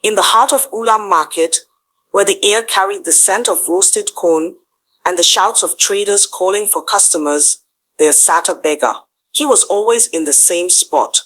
In the heart of Ulam Market, where the air carried the scent of roasted corn and the shouts of traders calling for customers, there sat a beggar. He was always in the same spot,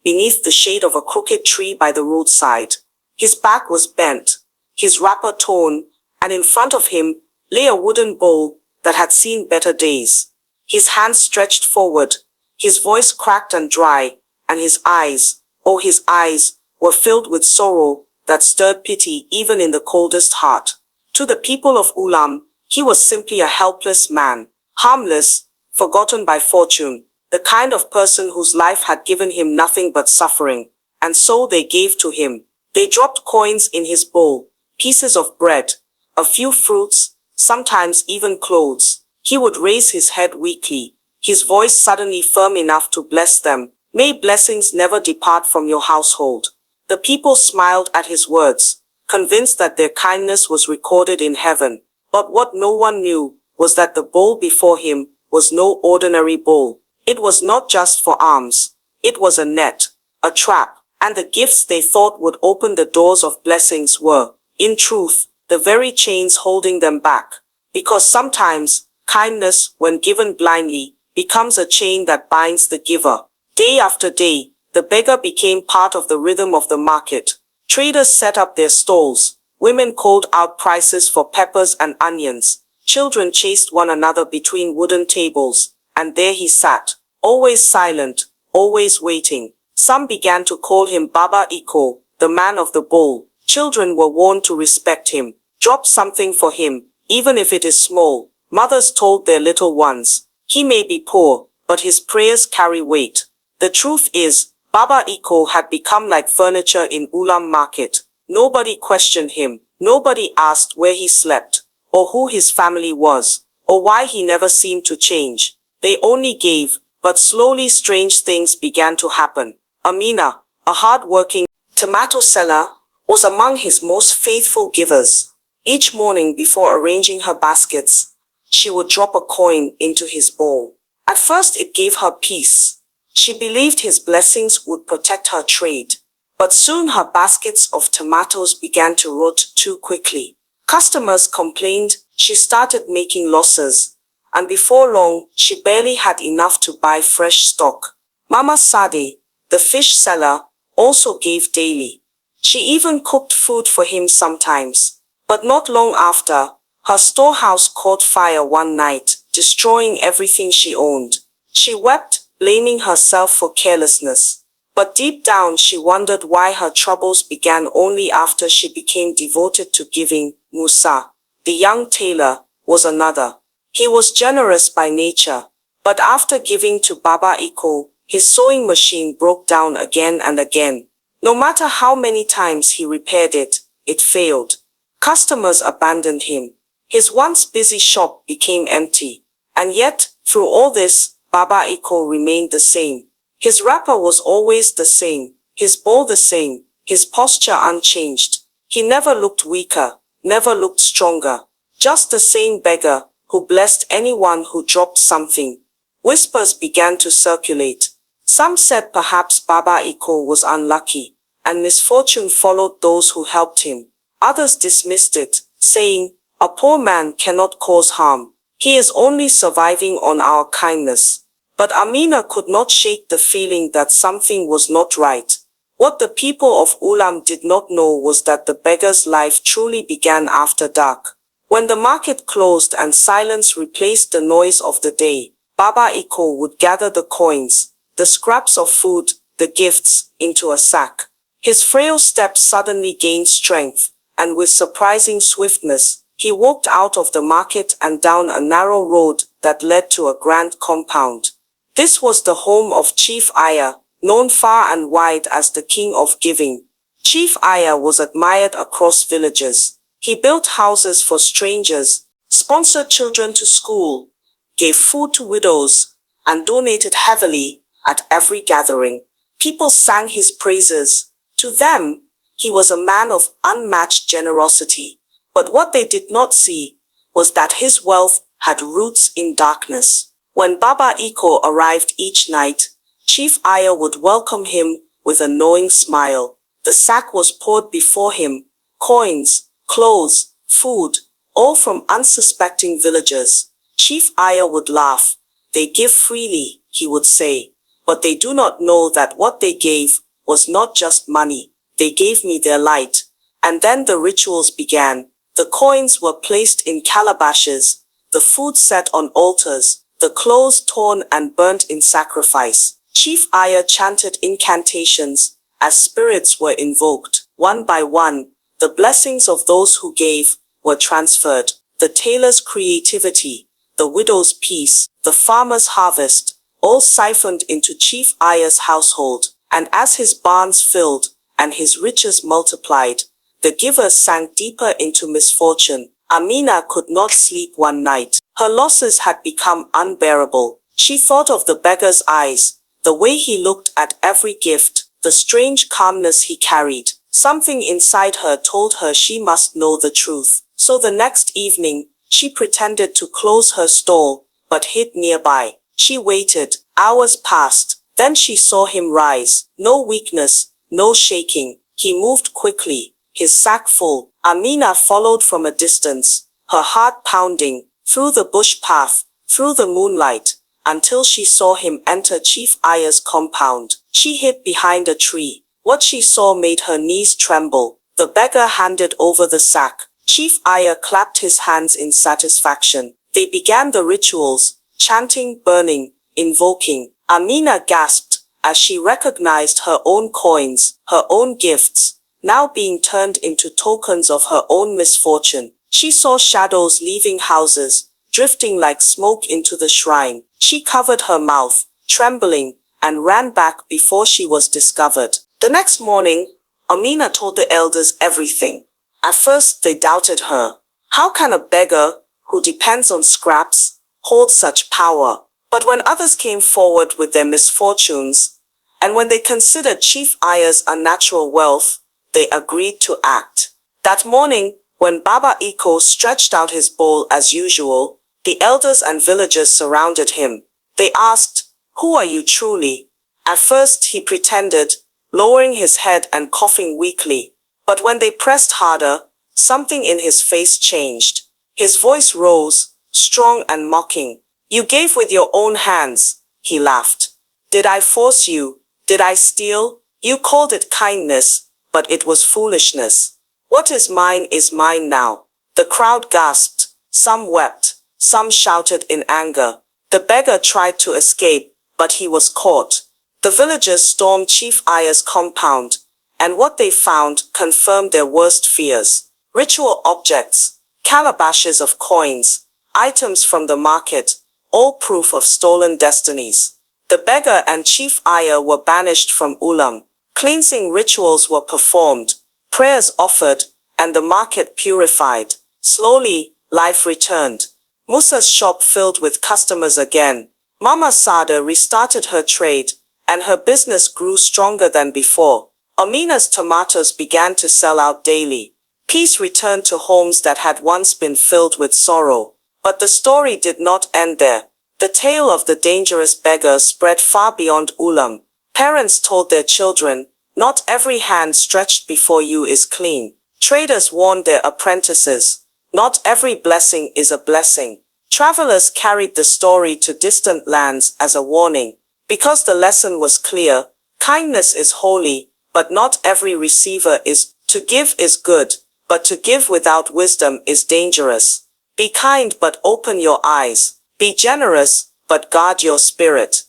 beneath the shade of a crooked tree by the roadside. His back was bent, his wrapper torn, and in front of him lay a wooden bowl that had seen better days. His hands stretched forward, his voice cracked and dry, and his eyes, oh his eyes, were filled with sorrow that stirred pity even in the coldest heart. To the people of Ulam, he was simply a helpless man, harmless, forgotten by fortune, the kind of person whose life had given him nothing but suffering, and so they gave to him. They dropped coins in his bowl, pieces of bread, a few fruits, sometimes even clothes. He would raise his head weakly, his voice suddenly firm enough to bless them. May blessings never depart from your household. The people smiled at his words, convinced that their kindness was recorded in heaven. But what no one knew was that the bowl before him was no ordinary bowl. It was not just for alms. It was a net, a trap, and the gifts they thought would open the doors of blessings were, in truth, the very chains holding them back. Because sometimes, kindness, when given blindly, becomes a chain that binds the giver. Day after day, the beggar became part of the rhythm of the market. Traders set up their stalls. Women called out prices for peppers and onions. Children chased one another between wooden tables. And there he sat, always silent, always waiting. Some began to call him Baba Iko, the man of the bowl. Children were warned to respect him. Drop something for him, even if it is small. Mothers told their little ones, he may be poor, but his prayers carry weight. The truth is, Baba Iko had become like furniture in Ulam Market. Nobody questioned him. Nobody asked where he slept, or who his family was, or why he never seemed to change. They only gave, but slowly strange things began to happen. Amina, a hard-working tomato seller, was among his most faithful givers. Each morning before arranging her baskets, she would drop a coin into his bowl. At first it gave her peace. She believed his blessings would protect her trade. But soon her baskets of tomatoes began to rot too quickly. Customers complained she started making losses, and before long, she barely had enough to buy fresh stock. Mama Sade, the fish seller, also gave daily. She even cooked food for him sometimes. But not long after, her storehouse caught fire one night, destroying everything she owned. She wept, blaming herself for carelessness. But deep down she wondered why her troubles began only after she became devoted to giving. Musa, the young tailor, was another. He was generous by nature, but after giving to Baba Iko, his sewing machine broke down again and again. No matter how many times he repaired it, it failed. Customers abandoned him. His once busy shop became empty. And yet, through all this, Baba Iko remained the same. His wrapper was always the same, his bowl the same, his posture unchanged. He never looked weaker, never looked stronger. Just the same beggar, who blessed anyone who dropped something. Whispers began to circulate. Some said perhaps Baba Iko was unlucky, and misfortune followed those who helped him. Others dismissed it, saying, a poor man cannot cause harm. He is only surviving on our kindness. But Amina could not shake the feeling that something was not right. What the people of Ulam did not know was that the beggar's life truly began after dark. When the market closed and silence replaced the noise of the day, Baba Iko would gather the coins, the scraps of food, the gifts, into a sack. His frail steps suddenly gained strength, and with surprising swiftness, he walked out of the market and down a narrow road that led to a grand compound. This was the home of Chief Aya, known far and wide as the King of Giving. Chief Aya was admired across villages. He built houses for strangers, sponsored children to school, gave food to widows, and donated heavily at every gathering. People sang his praises. To them, he was a man of unmatched generosity. But what they did not see was that his wealth had roots in darkness. When Baba Iko arrived each night, Chief Aya would welcome him with a knowing smile. The sack was poured before him, coins, clothes, food, all from unsuspecting villagers. Chief Aya would laugh. They give freely, he would say, but they do not know that what they gave was not just money. They gave me their light. And then the rituals began. The coins were placed in calabashes, the food set on altars, the clothes torn and burnt in sacrifice. Chief Aya chanted incantations as spirits were invoked. One by one, the blessings of those who gave were transferred. The tailor's creativity, the widow's peace, the farmer's harvest, all siphoned into Chief Aya's household. And as his barns filled and his riches multiplied, the giver sank deeper into misfortune. Amina could not sleep one night. Her losses had become unbearable. She thought of the beggar's eyes, the way he looked at every gift, the strange calmness he carried. Something inside her told her she must know the truth. So the next evening, she pretended to close her stall, but hid nearby. She waited. Hours passed. Then she saw him rise. No weakness, no shaking. He moved quickly, his sack full. Amina followed from a distance, her heart pounding, through the bush path, through the moonlight, until she saw him enter Chief Aya's compound. She hid behind a tree. What she saw made her knees tremble. The beggar handed over the sack. Chief Aya clapped his hands in satisfaction. They began the rituals, chanting, burning, invoking. Amina gasped as she recognized her own coins, her own gifts, now being turned into tokens of her own misfortune. She saw shadows leaving houses, drifting like smoke into the shrine. She covered her mouth, trembling, and ran back before she was discovered. The next morning, Amina told the elders everything. At first they doubted her. How can a beggar, who depends on scraps, hold such power? But when others came forward with their misfortunes, and when they considered Chief Aya's unnatural wealth, they agreed to act. That morning, when Baba Iko stretched out his bowl as usual, the elders and villagers surrounded him. They asked, "Who are you truly?" At first he pretended, lowering his head and coughing weakly. But when they pressed harder, something in his face changed. His voice rose, strong and mocking. "You gave with your own hands," he laughed. "Did I force you? Did I steal? You called it kindness, but it was foolishness. What is mine now." The crowd gasped. Some wept. Some shouted in anger. The beggar tried to escape, but he was caught. The villagers stormed Chief Aya's compound, and what they found confirmed their worst fears. Ritual objects, calabashes of coins, items from the market, all proof of stolen destinies. The beggar and Chief Aya were banished from Ulam. Cleansing rituals were performed, prayers offered, and the market purified. Slowly, life returned. Musa's shop filled with customers again. Mama Sada restarted her trade, and her business grew stronger than before. Amina's tomatoes began to sell out daily. Peace returned to homes that had once been filled with sorrow. But the story did not end there. The tale of the dangerous beggar spread far beyond Ulam. Parents told their children, "Not every hand stretched before you is clean." Traders warned their apprentices, "Not every blessing is a blessing." Travelers carried the story to distant lands as a warning. Because the lesson was clear, kindness is holy, but not every receiver is. To give is good, but to give without wisdom is dangerous. Be kind but open your eyes. Be generous, but guard your spirit.